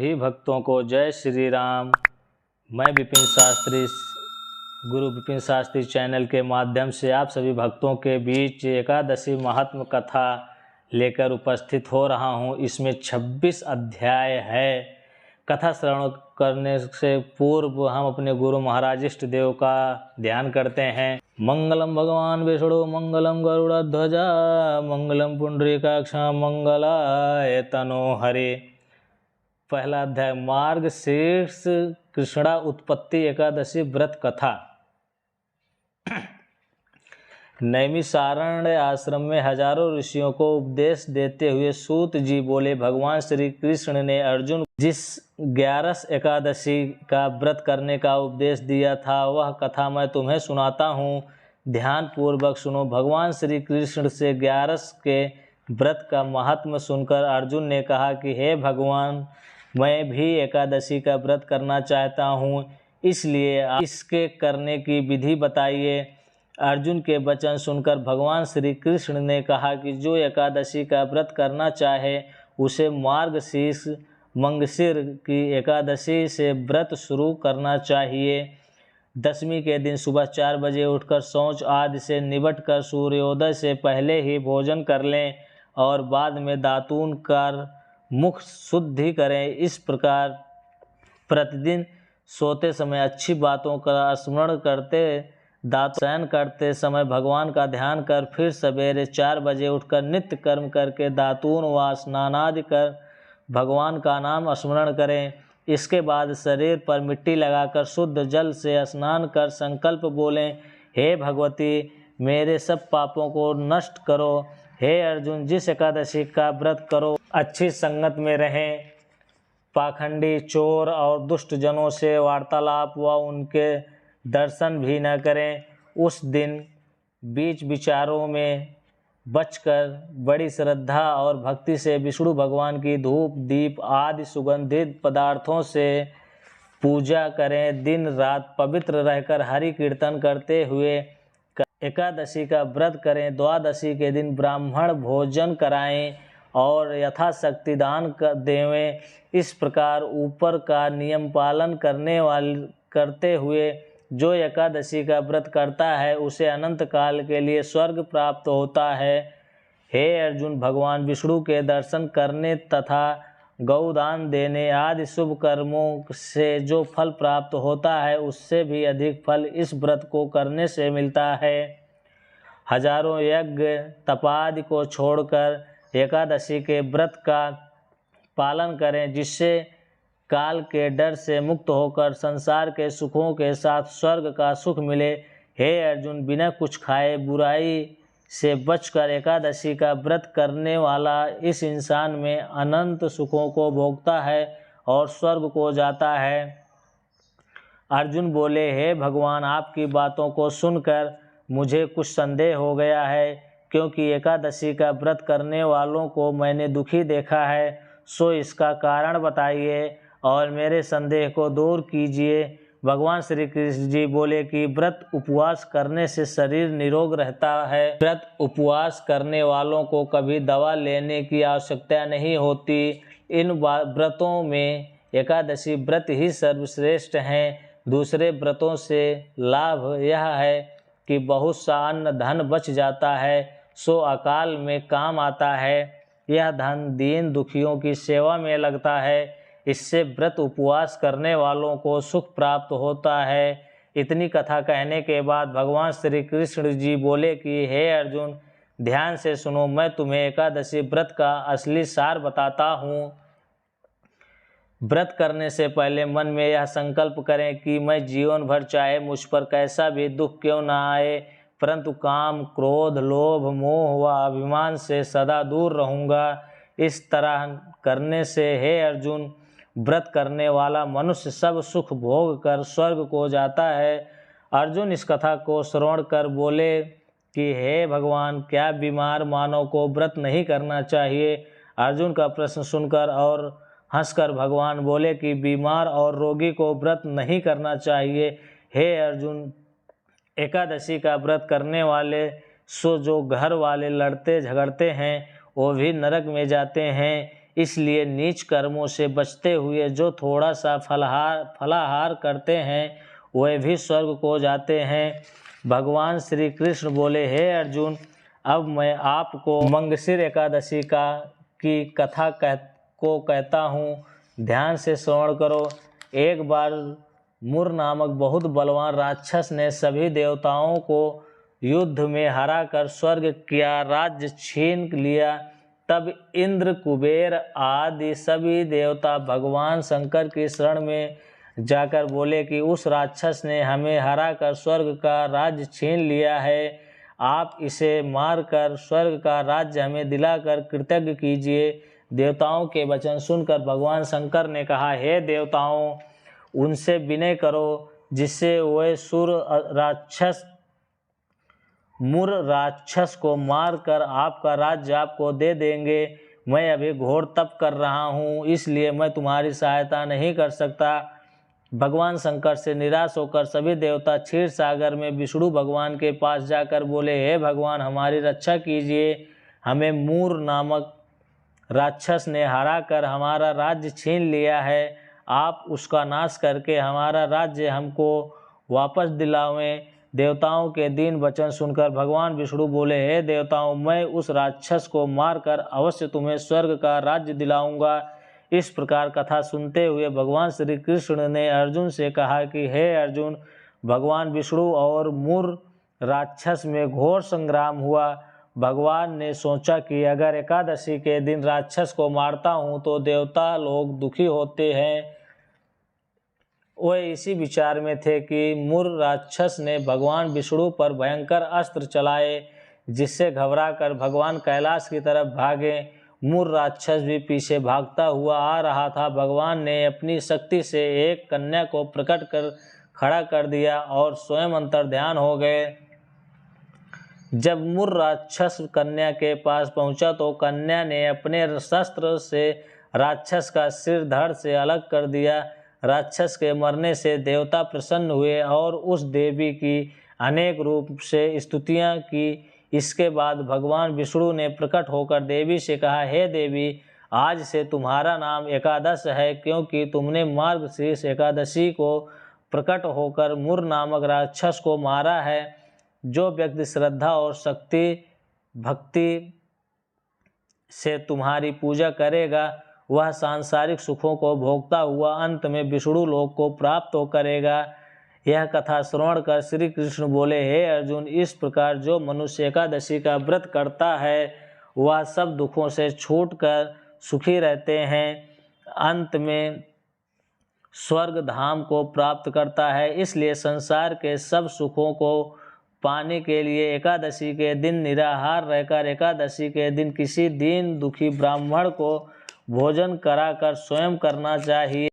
सभी भक्तों को जय श्री राम। मैं विपिन शास्त्री, गुरु विपिन शास्त्री चैनल के माध्यम से आप सभी भक्तों के बीच एकादशी महात्म कथा लेकर उपस्थित हो रहा हूँ। इसमें 26 अध्याय है। कथा श्रवण करने से पूर्व हम अपने गुरु महाराज इष्ट देव का ध्यान करते हैं। मंगलम भगवान विष्णु मंगलम गरुड़ध्वजा मंगलम पुंडरीकाक्ष मंगलाय तनो हरे। पहला अध्याय मार्गशीर्ष कृष्णा उत्पत्ति एकादशी व्रत कथा। नैमिषारण्य आश्रम में हजारों ऋषियों को उपदेश देते हुए सूत जी बोले, भगवान श्री कृष्ण ने अर्जुन जिस 11 एकादशी का व्रत करने का उपदेश दिया था वह कथा मैं तुम्हें सुनाता हूँ। ध्यान पूर्वक सुनो। भगवान श्री कृष्ण से 11 के व्रत का महात्म सुनकर अर्जुन ने कहा कि हे भगवान, मैं भी एकादशी का व्रत करना चाहता हूँ, इसलिए इसके करने की विधि बताइए। अर्जुन के वचन सुनकर भगवान श्री कृष्ण ने कहा कि जो एकादशी का व्रत करना चाहे उसे मार्गशीर्ष मंगशिर की एकादशी से व्रत शुरू करना चाहिए। दशमी के दिन सुबह 4 बजे उठकर शौच आदि से निबट कर सूर्योदय से पहले ही भोजन कर लें और बाद में दातून कर मुख शुद्धि करें। इस प्रकार प्रतिदिन सोते समय अच्छी बातों का स्मरण करते, शयन करते समय भगवान का ध्यान कर फिर सवेरे 4 बजे उठकर नित्य कर्म करके दातून व स्नानादि कर भगवान का नाम स्मरण करें। इसके बाद शरीर पर मिट्टी लगाकर शुद्ध जल से स्नान कर संकल्प बोलें, हे भगवती मेरे सब पापों को नष्ट करो। हे अर्जुन, जिस एकादशी का व्रत करो अच्छी संगत में रहें, पाखंडी, चोर और दुष्ट जनों से वार्तालाप व उनके दर्शन भी न करें। उस दिन बीच विचारों में बचकर बड़ी श्रद्धा और भक्ति से विष्णु भगवान की धूप दीप आदि सुगंधित पदार्थों से पूजा करें। दिन रात पवित्र रहकर हरि कीर्तन करते हुए एकादशी का व्रत करें। द्वादशी के दिन ब्राह्मण भोजन कराएं और यथाशक्ति दान देवें। इस प्रकार ऊपर का नियम पालन करते हुए जो एकादशी का व्रत करता है उसे अनंत काल के लिए स्वर्ग प्राप्त होता है। हे अर्जुन, भगवान विष्णु के दर्शन करने तथा गौदान देने आदि शुभ कर्मों से जो फल प्राप्त होता है उससे भी अधिक फल इस व्रत को करने से मिलता है। हजारों यज्ञ तपादि को छोड़कर एकादशी के व्रत का पालन करें, जिससे काल के डर से मुक्त होकर संसार के सुखों के साथ स्वर्ग का सुख मिले। हे अर्जुन, बिना कुछ खाए बुराई से बचकर एकादशी का व्रत करने वाला इस इंसान में अनंत सुखों को भोगता है और स्वर्ग को जाता है। अर्जुन बोले, हे भगवान, आपकी बातों को सुनकर मुझे कुछ संदेह हो गया है, क्योंकि एकादशी का व्रत करने वालों को मैंने दुखी देखा है। सो इसका कारण बताइए और मेरे संदेह को दूर कीजिए। भगवान श्री कृष्ण जी बोले कि व्रत उपवास करने से शरीर निरोग रहता है। व्रत उपवास करने वालों को कभी दवा लेने की आवश्यकता नहीं होती। इन व्रतों में एकादशी व्रत ही सर्वश्रेष्ठ हैं। दूसरे व्रतों से लाभ यह है कि बहुत सा अन्न धन बच जाता है, सो अकाल में काम आता है। यह धन दीन दुखियों की सेवा में लगता है। इससे व्रत उपवास करने वालों को सुख प्राप्त होता है। इतनी कथा कहने के बाद भगवान श्री कृष्ण जी बोले कि हे अर्जुन, ध्यान से सुनो, मैं तुम्हें एकादशी व्रत का असली सार बताता हूँ। व्रत करने से पहले मन में यह संकल्प करें कि मैं जीवन भर चाहे मुझ पर कैसा भी दुख क्यों न आए, परंतु काम, क्रोध, लोभ, मोह व अभिमान से सदा दूर रहूँगा। इस तरह करने से हे अर्जुन, व्रत करने वाला मनुष्य सब सुख भोग कर स्वर्ग को जाता है। अर्जुन इस कथा को श्रवण कर बोले कि हे भगवान, क्या बीमार मानव को व्रत नहीं करना चाहिए? अर्जुन का प्रश्न सुनकर और हंसकर भगवान बोले कि बीमार और रोगी को व्रत नहीं करना चाहिए। हे अर्जुन, एकादशी का व्रत करने वाले सो जो घर वाले लड़ते झगड़ते हैं वो भी नरक में जाते हैं। इसलिए नीच कर्मों से बचते हुए जो थोड़ा सा फलाहार करते हैं वे भी स्वर्ग को जाते हैं। भगवान श्री कृष्ण बोले, हे अर्जुन, अब मैं आपको मंगशीर एकादशी की कथा कहता हूँ, ध्यान से श्रवण करो। एक बार मुर नामक बहुत बलवान राक्षस ने सभी देवताओं को युद्ध में हराकर स्वर्ग का राज्य छीन लिया। तब इंद्र, कुबेर आदि सभी देवता भगवान शंकर की शरण में जाकर बोले कि उस राक्षस ने हमें हराकर स्वर्ग का राज्य छीन लिया है, आप इसे मारकर स्वर्ग का राज्य हमें दिलाकर कृतज्ञ कीजिए। देवताओं के वचन सुनकर भगवान शंकर ने कहा, हे देवताओं, उनसे विनय करो जिससे वे मुर राक्षस को मारकर आपका राज्य आपको दे देंगे। मैं अभी घोर तप कर रहा हूँ, इसलिए मैं तुम्हारी सहायता नहीं कर सकता। भगवान शंकर से निराश होकर सभी देवता क्षीर सागर में विष्णु भगवान के पास जाकर बोले, हे भगवान, हमारी रक्षा कीजिए, हमें मूर नामक राक्षस ने हराकर हमारा राज्य छीन लिया है, आप उसका नाश करके हमारा राज्य हमको वापस दिलावें। देवताओं के दीन वचन सुनकर भगवान विष्णु बोले, हे देवताओं, मैं उस राक्षस को मारकर अवश्य तुम्हें स्वर्ग का राज्य दिलाऊंगा। इस प्रकार कथा सुनते हुए भगवान श्री कृष्ण ने अर्जुन से कहा कि हे अर्जुन, भगवान विष्णु और मुर राक्षस में घोर संग्राम हुआ। भगवान ने सोचा कि अगर एकादशी के दिन राक्षस को मारता हूँ तो देवता लोग दुखी होते हैं। वे इसी विचार में थे कि मुर राक्षस ने भगवान विष्णु पर भयंकर अस्त्र चलाए, जिससे घबराकर भगवान कैलाश की तरफ भागे। मुर राक्षस भी पीछे भागता हुआ आ रहा था। भगवान ने अपनी शक्ति से एक कन्या को प्रकट कर खड़ा कर दिया और स्वयं अंतर्ध्यान हो गए। जब मुर राक्षस कन्या के पास पहुंचा तो कन्या ने अपने शस्त्र से राक्षस का सिर धड़ से अलग कर दिया। राक्षस के मरने से देवता प्रसन्न हुए और उस देवी की अनेक रूप से स्तुतियां की। इसके बाद भगवान विष्णु ने प्रकट होकर देवी से कहा, हे देवी, आज से तुम्हारा नाम एकादश है, क्योंकि तुमने मार्गशीर्ष एकादशी को प्रकट होकर मुर नामक राक्षस को मारा है। जो व्यक्ति श्रद्धा और शक्ति भक्ति से तुम्हारी पूजा करेगा वह सांसारिक सुखों को भोगता हुआ अंत में विष्णु लोक को प्राप्त हो करेगा। यह कथा श्रवण कर श्री कृष्ण बोले, हे अर्जुन, इस प्रकार जो मनुष्य एकादशी का व्रत करता है वह सब दुखों से छूटकर सुखी रहते हैं, अंत में स्वर्ग धाम को प्राप्त करता है। इसलिए संसार के सब सुखों को पाने के लिए एकादशी के दिन निराहार रहकर एकादशी के दिन किसी दीन दुखी ब्राह्मण को भोजन कराकर स्वयं करना चाहिए।